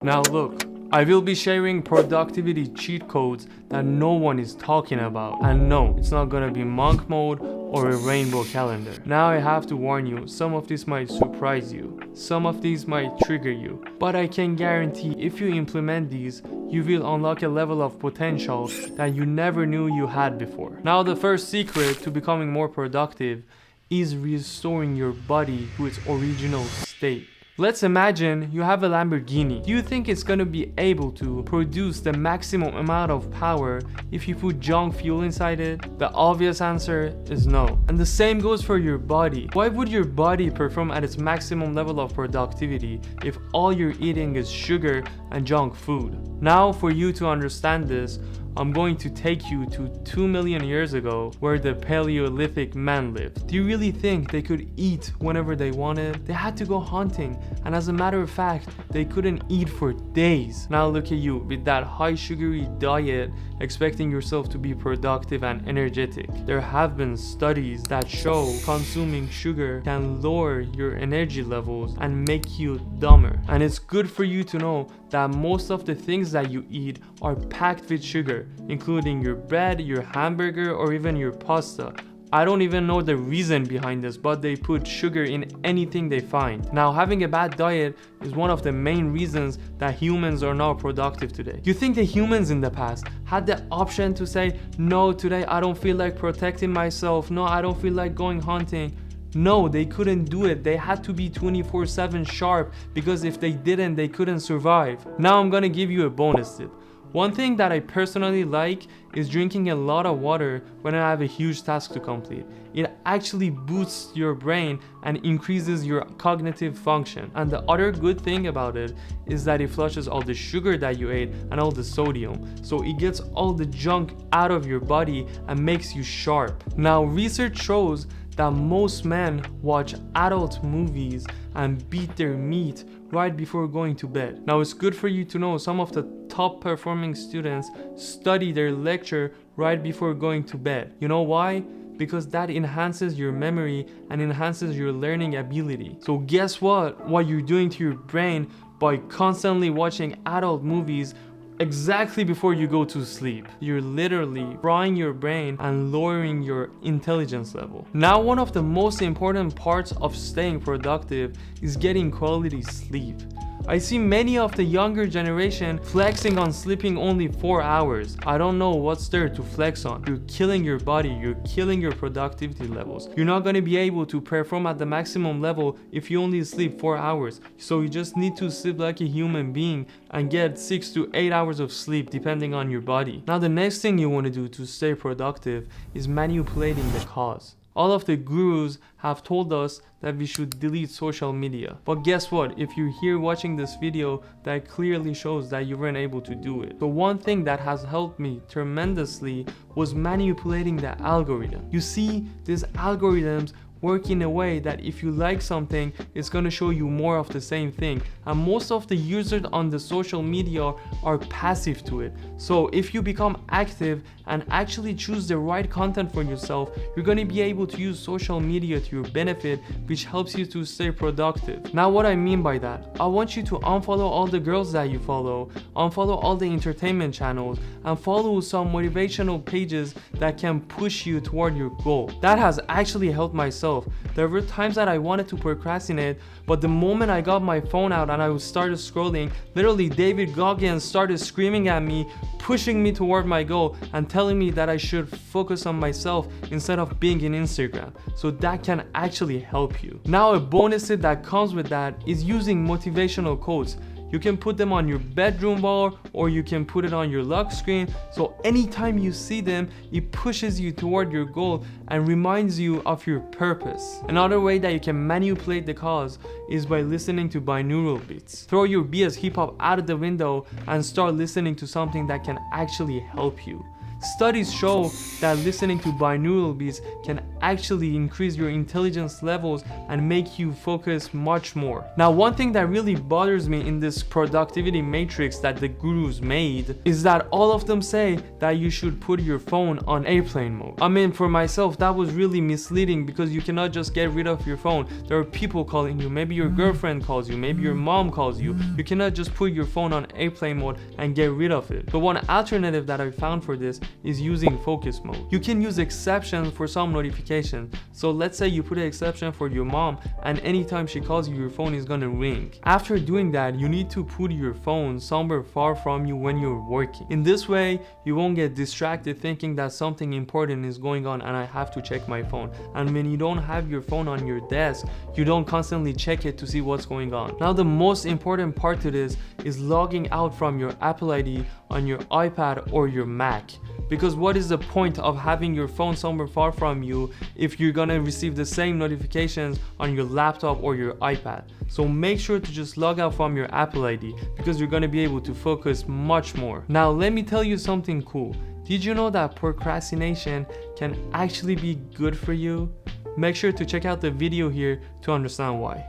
Now look, I will be sharing productivity cheat codes that no one is talking about. And no, it's not gonna be monk mode or a rainbow calendar. Now I have to warn you, some of this might surprise you. Some of these might trigger you. But I can guarantee if you implement these, you will unlock a level of potential that you never knew you had before. Now the first secret to becoming more productive is restoring your body to its original state. Let's imagine you have a Lamborghini. Do you think it's gonna be able to produce the maximum amount of power if you put junk fuel inside it? The obvious answer is no. And the same goes for your body. Why would your body perform at its maximum level of productivity if all you're eating is sugar and junk food? Now, for you to understand this, I'm going to take you to 2 million years ago where the Paleolithic man lived. Do you really think they could eat whenever they wanted? They had to go hunting, and as a matter of fact, they couldn't eat for days. Now look at you with that high sugary diet, expecting yourself to be productive and energetic. There have been studies that show consuming sugar can lower your energy levels and make you dumber. And it's good for you to know that most of the things that you eat are packed with sugar, including your bread, your hamburger, or even your pasta. I don't even know the reason behind this, but they put sugar in anything they find. Now, having a bad diet is one of the main reasons that humans are not productive today. You think the humans in the past had the option to say, no, today I don't feel like protecting myself. No, I don't feel like going hunting. No, they couldn't do it. They had to be 24/7 sharp because if they didn't, they couldn't survive. Now I'm gonna give you a bonus tip. One thing that I personally like is drinking a lot of water when I have a huge task to complete. It actually boosts your brain and increases your cognitive function. And the other good thing about it is that it flushes all the sugar that you ate and all the sodium. So it gets all the junk out of your body and makes you sharp. Now, research shows that most men watch adult movies and beat their meat right before going to bed. Now, it's good for you to know some of the top performing students study their lecture right before going to bed. You know why? Because that enhances your memory and enhances your learning ability. So guess what you're doing to your brain by constantly watching adult movies exactly before you go to sleep? You're literally frying your brain and lowering your intelligence level. Now, one of the most important parts of staying productive is getting quality sleep. I see many of the younger generation flexing on sleeping only 4 hours. I don't know what's there to flex on. You're killing your body, you're killing your productivity levels. You're not going to be able to perform at the maximum level if you only sleep 4 hours. So you just need to sleep like a human being and get 6 to 8 hours of sleep depending on your body. Now, the next thing you want to do to stay productive is manipulating the cause. All of the gurus have told us that we should delete social media. But guess what? If you're here watching this video, that clearly shows that you weren't able to do it. The one thing that has helped me tremendously was manipulating the algorithm. You see, these algorithms work in a way that if you like something, it's going to show you more of the same thing. And most of the users on the social media are passive to it. So if you become active and actually choose the right content for yourself, you're going to be able to use social media to your benefit, which helps you to stay productive. Now, what I mean by that, I want you to unfollow all the girls that you follow, unfollow all the entertainment channels, and follow some motivational pages that can push you toward your goal. That has actually helped myself. There were times that I wanted to procrastinate, but the moment I got my phone out and I started scrolling, literally David Goggins started screaming at me, pushing me toward my goal and telling me that I should focus on myself instead of being in Instagram. So that can actually help you. Now, a bonus tip that comes with that is using motivational quotes. You can put them on your bedroom wall or you can put it on your lock screen. So anytime you see them, it pushes you toward your goal and reminds you of your purpose. Another way that you can manipulate the cause is by listening to binaural beats. Throw your BS hip hop out of the window and start listening to something that can actually help you. Studies show that listening to binaural beats can actually increase your intelligence levels and make you focus much more. Now, one thing that really bothers me in this productivity matrix that the gurus made is that all of them say that you should put your phone on airplane mode. I mean, for myself, that was really misleading because you cannot just get rid of your phone. There are people calling you, maybe your girlfriend calls you, maybe your mom calls you. You cannot just put your phone on airplane mode and get rid of it. But one alternative that I found for this is using focus mode. You can use exceptions for some notifications. So let's say you put an exception for your mom, and anytime she calls you, your phone is gonna ring. After doing that, you need to put your phone somewhere far from you when you're working. In this way, you won't get distracted thinking that something important is going on and I have to check my phone. And when you don't have your phone on your desk, you don't constantly check it to see what's going on. Now, the most important part to this is logging out from your Apple ID on your iPad or your Mac. Because what is the point of having your phone somewhere far from you if you're gonna receive the same notifications on your laptop or your iPad? So make sure to just log out from your Apple ID because you're gonna be able to focus much more. Now, let me tell you something cool. Did you know that procrastination can actually be good for you? Make sure to check out the video here to understand why.